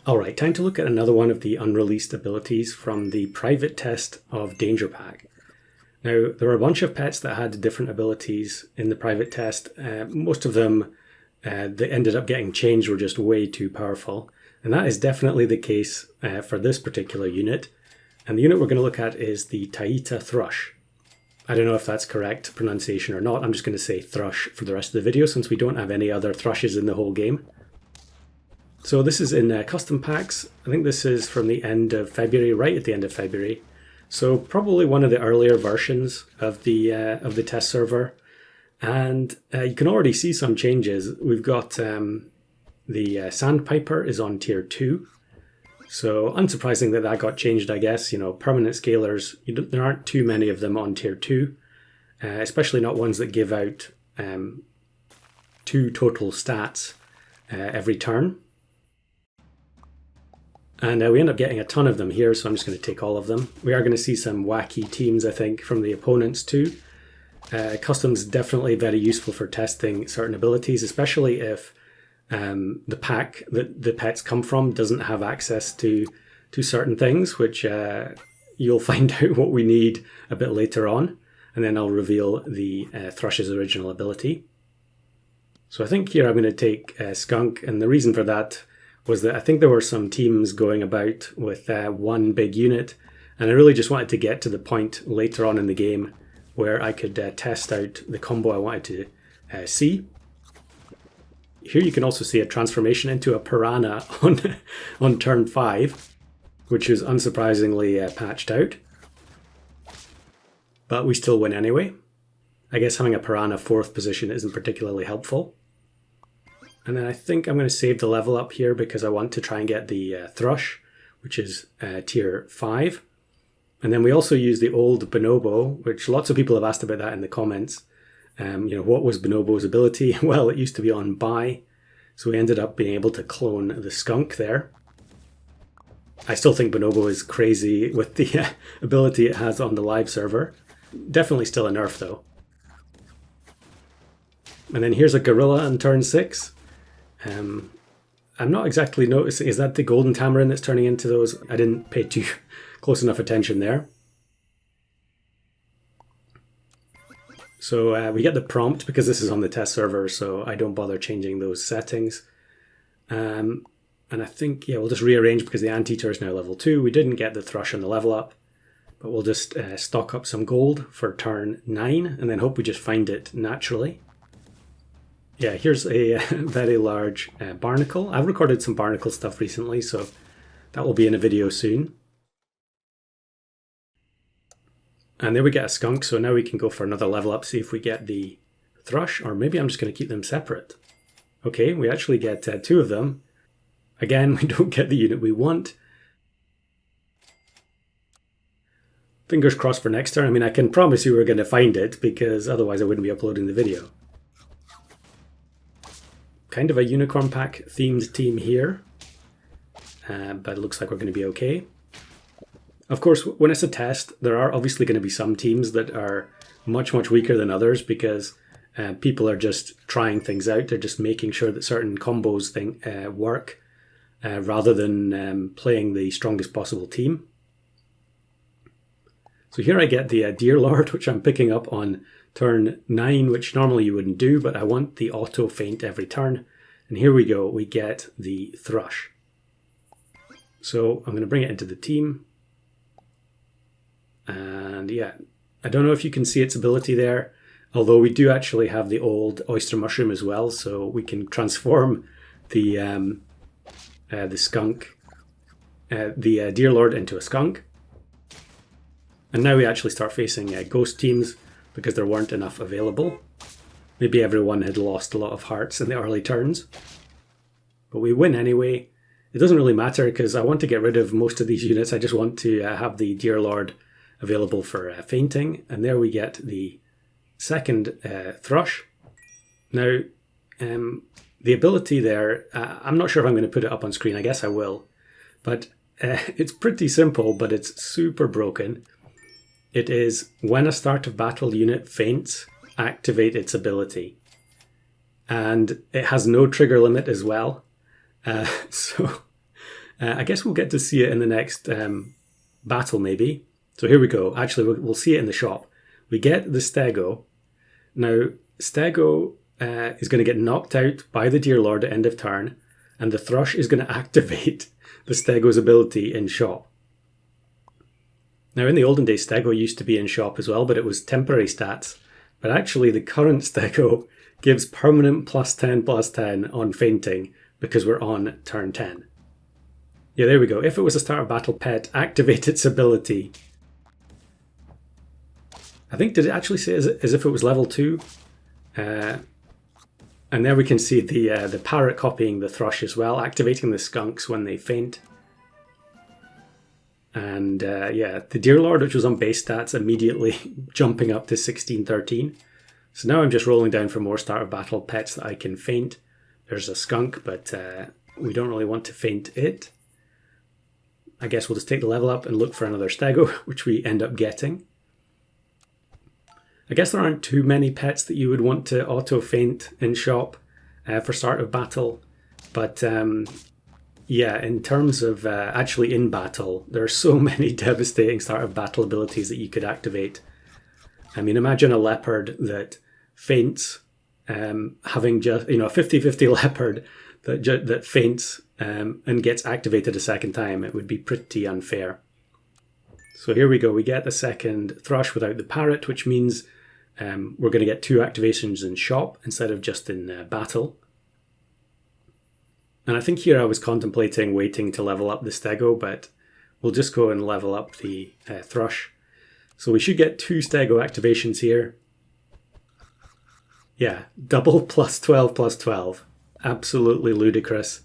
Alright, time to look at another one of the unreleased abilities from the private test of Danger Pack. Now, there were a bunch of pets that had different abilities in the private test. Most of them that ended up getting changed were just way too powerful. And that is definitely the case for this particular unit. And the unit we're going to look at is the Taita Thrush. I don't know if that's correct pronunciation or not. I'm just going to say Thrush for the rest of the video since we don't have any other Thrushes in the whole game. So this is in custom packs. I think this is from the end of February, right at the end of February. So probably one of the earlier versions of the test server. And you can already see some changes. We've got the Sandpiper is on tier 2. So unsurprising that that got changed, I guess. You know, permanent scalers, there aren't too many of them on tier 2. Especially not ones that give out 2 total stats every turn. And we end up getting a ton of them here, so I'm just going to take all of them. We are going to see some wacky teams, I think, from the opponents too. Custom's definitely very useful for testing certain abilities, especially if the pack that the pets come from doesn't have access to certain things, which you'll find out what we need a bit later on. And then I'll reveal the Thrush's original ability. So I think here I'm going to take Skunk, and the reason for that was that I think there were some teams going about with one big unit, and I really just wanted to get to the point later on in the game where I could test out the combo I wanted to see. Here you can also see a transformation into a piranha on turn 5, which is unsurprisingly patched out. But we still win anyway. I guess having a piranha 4th position isn't particularly helpful. And then I think I'm going to save the level up here because I want to try and get the Thrush, which is tier 5. And then we also use the old Bonobo, which lots of people have asked about that in the comments. What was Bonobo's ability? Well, it used to be on buy, so we ended up being able to clone the Skunk there. I still think Bonobo is crazy with the ability it has on the live server. Definitely still a nerf though. And then here's a Gorilla on turn 6. I'm not exactly noticing, is that the Golden Tamarin that's turning into those? I didn't pay too close enough attention there. So we get the prompt because this is on the test server, so I don't bother changing those settings. And I think, we'll just rearrange because the Anteater is now level 2. We didn't get the Thrush on the level up, but we'll just stock up some gold for turn 9 and then hope we just find it naturally. Yeah, here's a very large barnacle. I've recorded some barnacle stuff recently, so that will be in a video soon. And there we get a Skunk, so now we can go for another level up, see if we get the Thrush, or maybe I'm just going to keep them separate. Okay, we actually get 2 of them. Again, we don't get the unit we want. Fingers crossed for next turn. I mean, I can promise you we're going to find it, because otherwise I wouldn't be uploading the video. Kind of a Unicorn Pack themed team here, but it looks like we're going to be okay. Of course, when it's a test, there are obviously going to be some teams that are much weaker than others because people are just trying things out. They're just making sure that certain combos work rather than playing the strongest possible team. So here I get the Deer Lord, which I'm picking up on turn 9, which normally you wouldn't do, but I want the auto feint every turn. And here we go, we get the Thrush. So I'm going to bring it into the team. And yeah, I don't know if you can see its ability there, although we do actually have the old Oyster Mushroom as well, so we can transform the skunk, the Deer Lord into a skunk. And now we actually start facing ghost teams because there weren't enough available. Maybe everyone had lost a lot of hearts in the early turns. But we win anyway. It doesn't really matter because I want to get rid of most of these units. I just want to have the Deer Lord available for fainting. And there we get the second Thrush. Now, the ability there, I'm not sure if I'm going to put it up on screen. I guess I will. But it's pretty simple, but it's super broken. It is when a start of battle unit faints, activate its ability. And it has no trigger limit as well. So I guess we'll get to see it in the next battle, maybe. So here we go. Actually, we'll see it in the shop. We get the Stego. Now, Stego is going to get knocked out by the Deer Lord at end of turn, and the Thrush is going to activate the Stego's ability in shop. Now, in the olden days, Stego used to be in shop as well, but it was temporary stats. But actually, the current Stego gives permanent +10/+10 on fainting because we're on turn 10. Yeah, there we go. If it was a start of battle pet, activate its ability. I think, did it actually say as if it was level 2? And there we can see the parrot copying the Thrush as well, activating the skunks when they faint. And yeah, the Deer Lord, which was on base stats, immediately jumping up to 16-13. So now I'm just rolling down for more start of battle pets that I can faint. There's a skunk, but we don't really want to faint it. I guess we'll just take the level up and look for another Stego, which we end up getting. I guess there aren't too many pets that you would want to auto-faint in shop for start of battle. But yeah, in terms of actually in battle, there are so many devastating start of battle abilities that you could activate. I mean, imagine a leopard that faints, having just, a 50-50 leopard that faints and gets activated a second time. It would be pretty unfair. So here we go. We get the second Thrush without the parrot, which means we're going to get 2 activations in shop instead of just in battle. And I think here I was contemplating waiting to level up the Stego, but we'll just go and level up the Thrush. So we should get 2 Stego activations here. Yeah, double +12/+12. Absolutely ludicrous.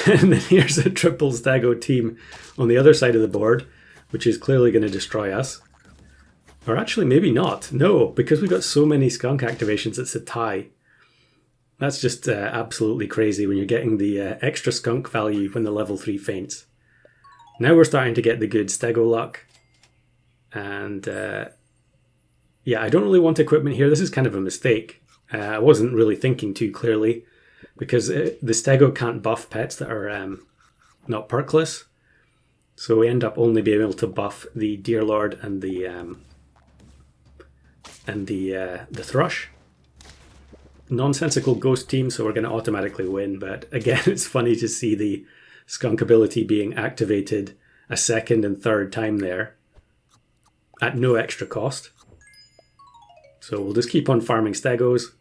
And then here's a triple Stego team on the other side of the board, which is clearly going to destroy us. Or actually, maybe not. No, because we've got so many skunk activations, it's a tie. That's just absolutely crazy when you're getting the extra skunk value when the level 3 faints. Now we're starting to get the good Stego luck. And yeah, I don't really want equipment here. This is kind of a mistake. I wasn't really thinking too clearly because the Stego can't buff pets that are not perkless. So we end up only being able to buff the Deer Lord and the Thrush. Nonsensical ghost team, so we're going to automatically win. But again, it's funny to see the skunk ability being activated a second and third time there at no extra cost. So we'll just keep on farming Stegos.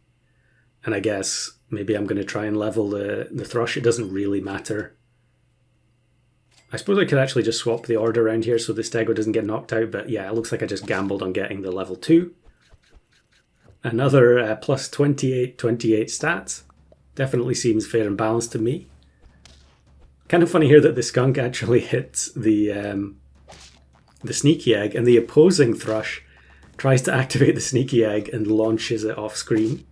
And I guess maybe I'm going to try and level the Thrush. It doesn't really matter. I suppose I could actually just swap the order around here so the Stego doesn't get knocked out. But yeah, it looks like I just gambled on getting the level 2. Another +28 stats. Definitely seems fair and balanced to me. Kind of funny here that the skunk actually hits the sneaky egg, and the opposing Thrush tries to activate the sneaky egg and launches it off screen.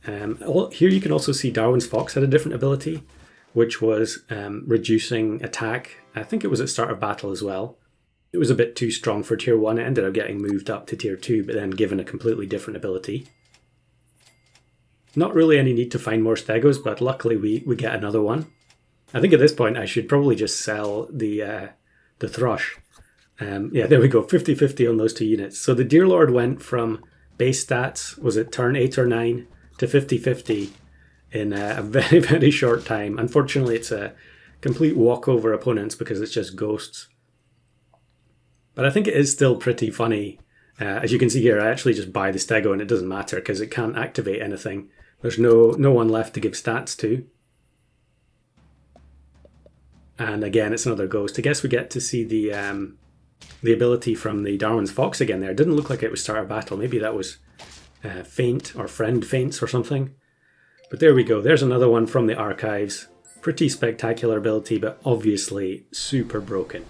Here you can also see Darwin's Fox had a different ability, which was reducing attack. I think it was at start of battle as well. It was a bit too strong for tier 1. It ended up getting moved up to tier 2, but then given a completely different ability. Not really any need to find more Stegos, but luckily we get another one. I think at this point I should probably just sell the Thrush. Yeah, there we go, 50-50 on those 2 units. So the Deer Lord went from base stats, was it turn 8 or 9, to 50-50 in a very, very short time. Unfortunately, it's a complete walkover opponents because it's just ghosts. But I think it is still pretty funny. As you can see here, I actually just buy the Stego and it doesn't matter because it can't activate anything. There's no one left to give stats to. And again, it's another ghost. I guess we get to see the ability from the Darwin's Fox again there. It didn't look like it was start of battle. Maybe that was feint or friend feints or something. But there we go. There's another one from the archives. Pretty spectacular ability, but obviously super broken.